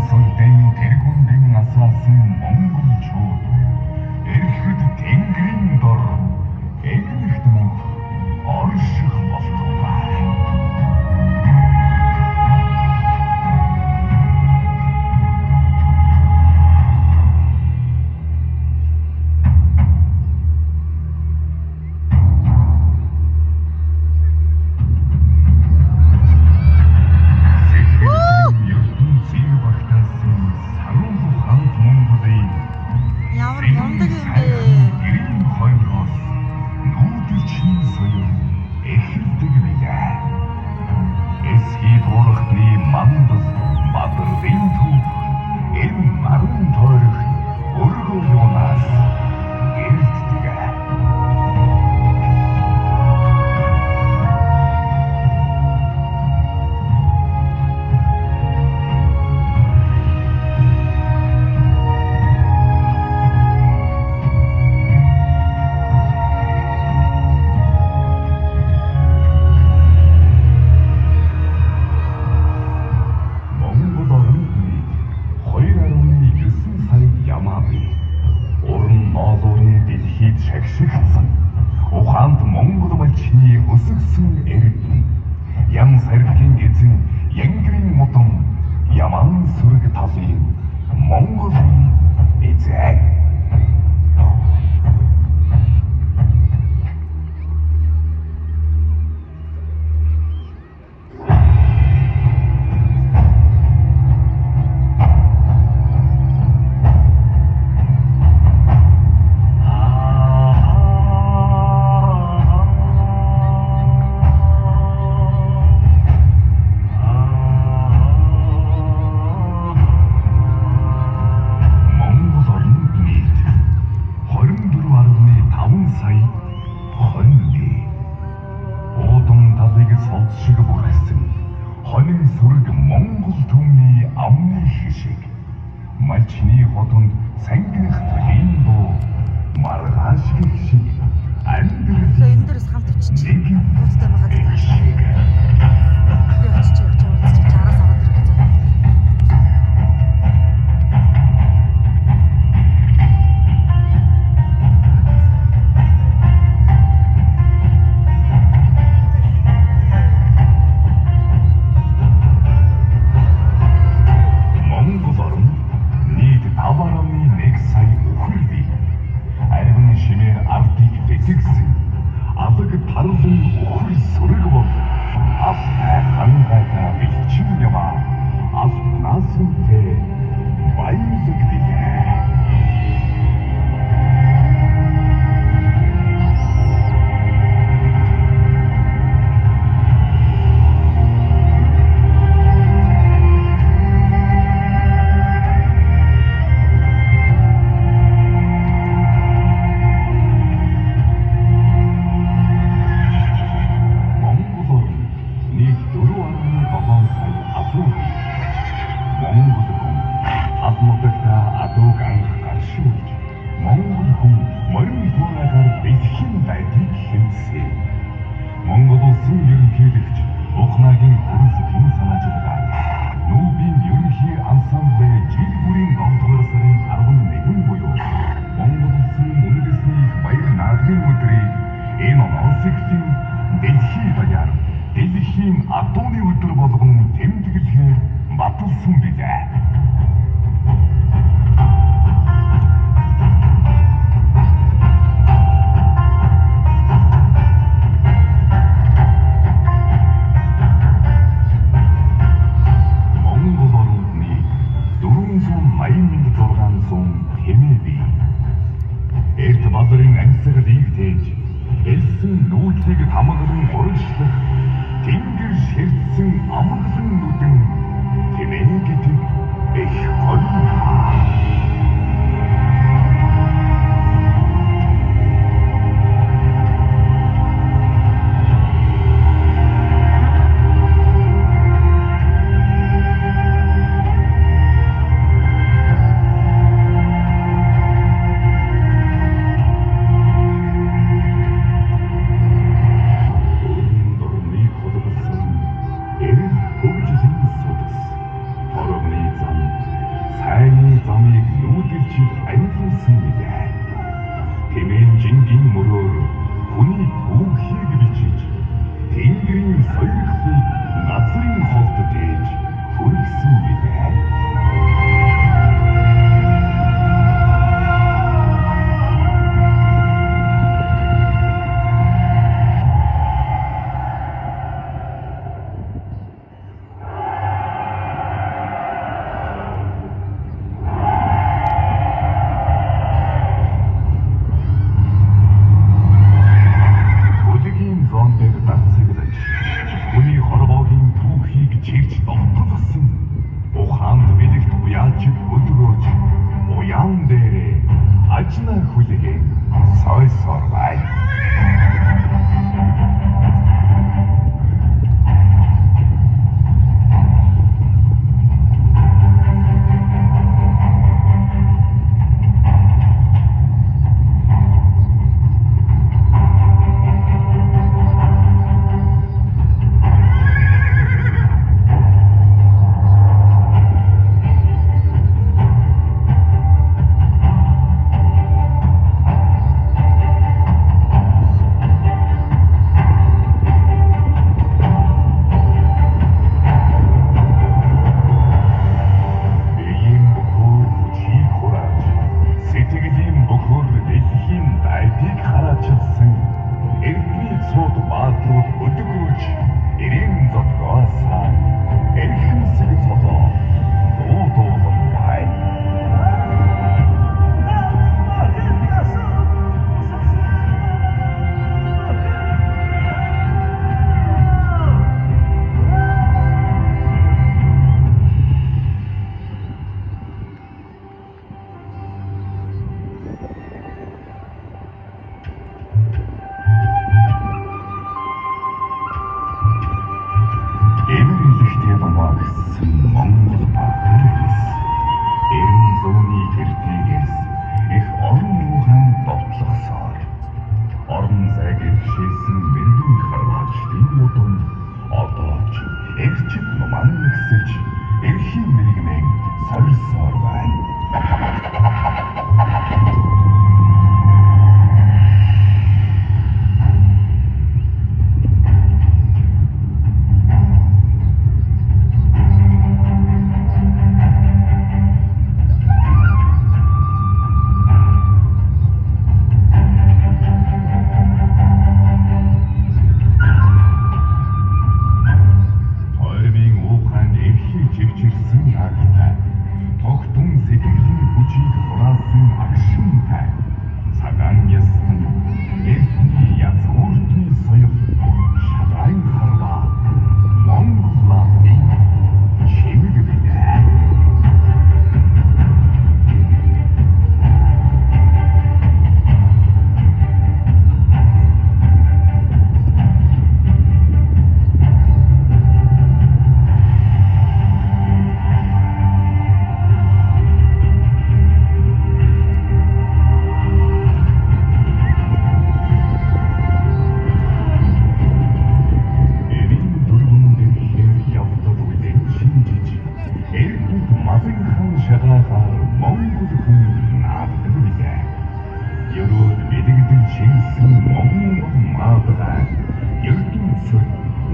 Ансулдын тэргүүндэн асаасан Монгол чууд эрхэд тэнгэрийн дор эгнэгт мөнх орших болтугай. Ухаанд Монгол малчны өсгсөн эрдэнэ ян саргийн эзэн Янгэрийн модон яман сүрэг талын Монголын эзэн. Малчны хотонд сангих төлөндөө маргааш шиг амьдрал хамт очиж буцтай байгаа шиг. Би очиж чараас аваад ирэх. Монгол улсын ерөнхийлөгч Ухнагийн хөрс хэн санааж байгаа. Нүүбийн ерөнхий ансамбль жил бүрийн 9 сарын 11 буюу Монгол улсын үндэсний их баяр наадмын өдрийг энэ онцгой дэлхийн даяар дэлхийн адууны өдөр болгон тэмдэглэхээр баталсан билээ. Эрт базарын амьсгал ийгдээж элсэн нүүдлийг хамгаалan урагшлах тэнгэр ширтсэн амгалан нүдэн тэмээ гэдэг их гоё. үлдсэн билээ. Тэмээн жингийн мөрөөр хүний түүхийг бичиж Тэнгэрийн соёлыг газрын ховд дээж хүргэсэн билээ. Хүний хорвоогийн түүхийг чирч довтлосон ухаанд бэлэгт уяачид өдрөөж уяан дээрээ ажна хүлэгээ сойсоор бай. Монгол багтаас эрен зууны гэртээс их орон нуухан довтлогсоор орон зайг иршээсэн мэрэгэн харваачдын модон одоо ч эрчим номан нэгсэж эрхийн мэрэгмэн сольсоор байна.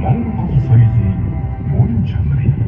Монгол соёлын мөн чанарыг